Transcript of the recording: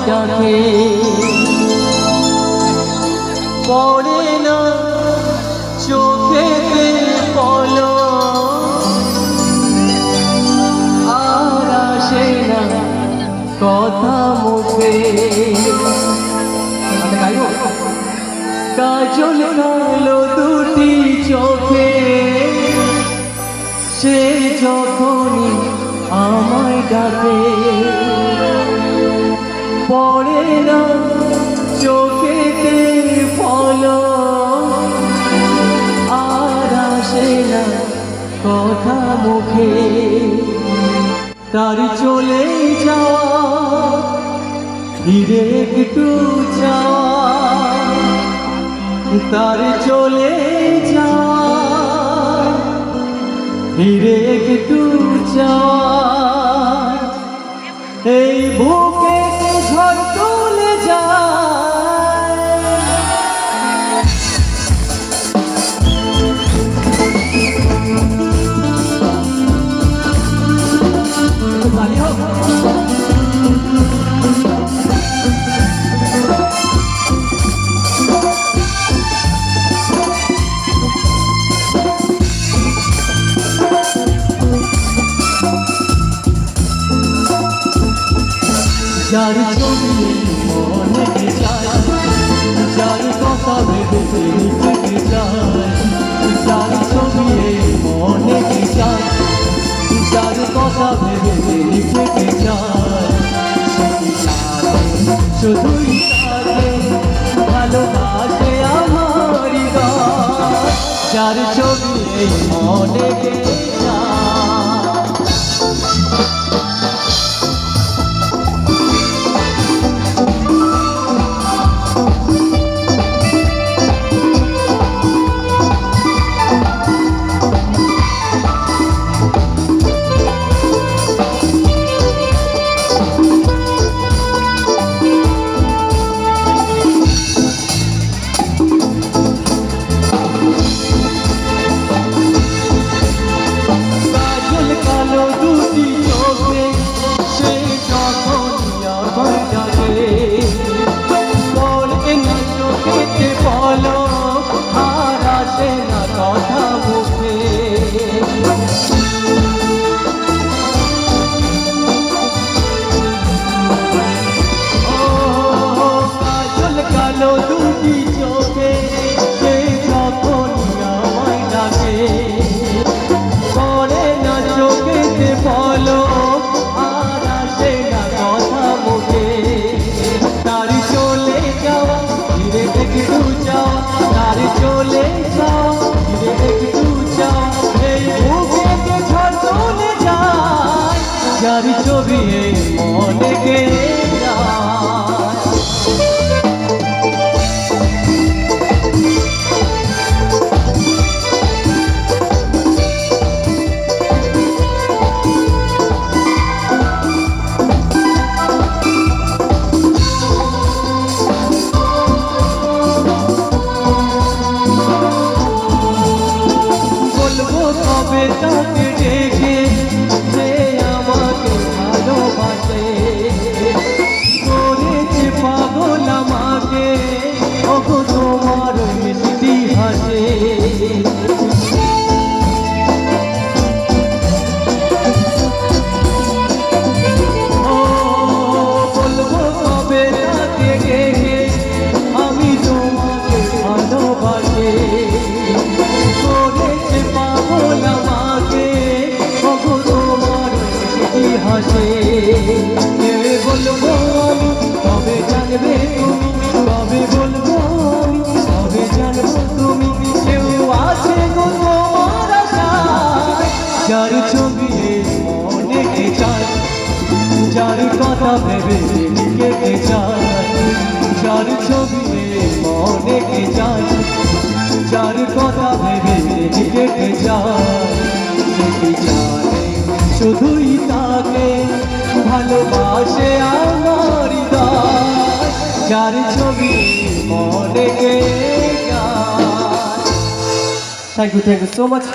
ডাকে পড়ে না চোখেতে পলক আর আসে না কথা মুখে কাজল কালো দুটি চোখে সে যখনই আমায় ডাকে পড়ে না চোখেতে পলক আর আসে না কথা মুখে তার চলে যাওয়া ধীরে একটু যাওয়া তার চলে যাওয়া ধীরে একটু যাওয়া এই বুকে ঝড় তুলে যায় যার ছবি মনে যায় যার কথা ভেবে লিখতে যায় যার ছবি মনে যায় যার কথা ভেবে লিখতে যায় শুধুই তাকে ভালোবাসে আমার হৃদয় যার ছবি মনে যায় যার ছবি মনে গেয়ে বলবো কবে তাকে ডেকে তোমার মিষ্টি হাসে ও বলবো কবে তাকে ডেকে আমি তোমাকে ভালোবাসে করেছে পাগল আমাকে তোমার মিষ্টি হাসে বলবো আমি কবে জানবে তুমি কবে বলবো কবে জানবো তুমি কেউ আছে গো তোমার আশায় যার ছবি মনে চায় যার কথা ভেবে লিখতে চায় যার ছবি মনে চায় যার কথা ভেবে লিখতে চায় সে জানে শুধুই তাকে ভালোবাসে আমার হৃদয় যার ছবি মনে গেয়ে যায়। Thank you so much.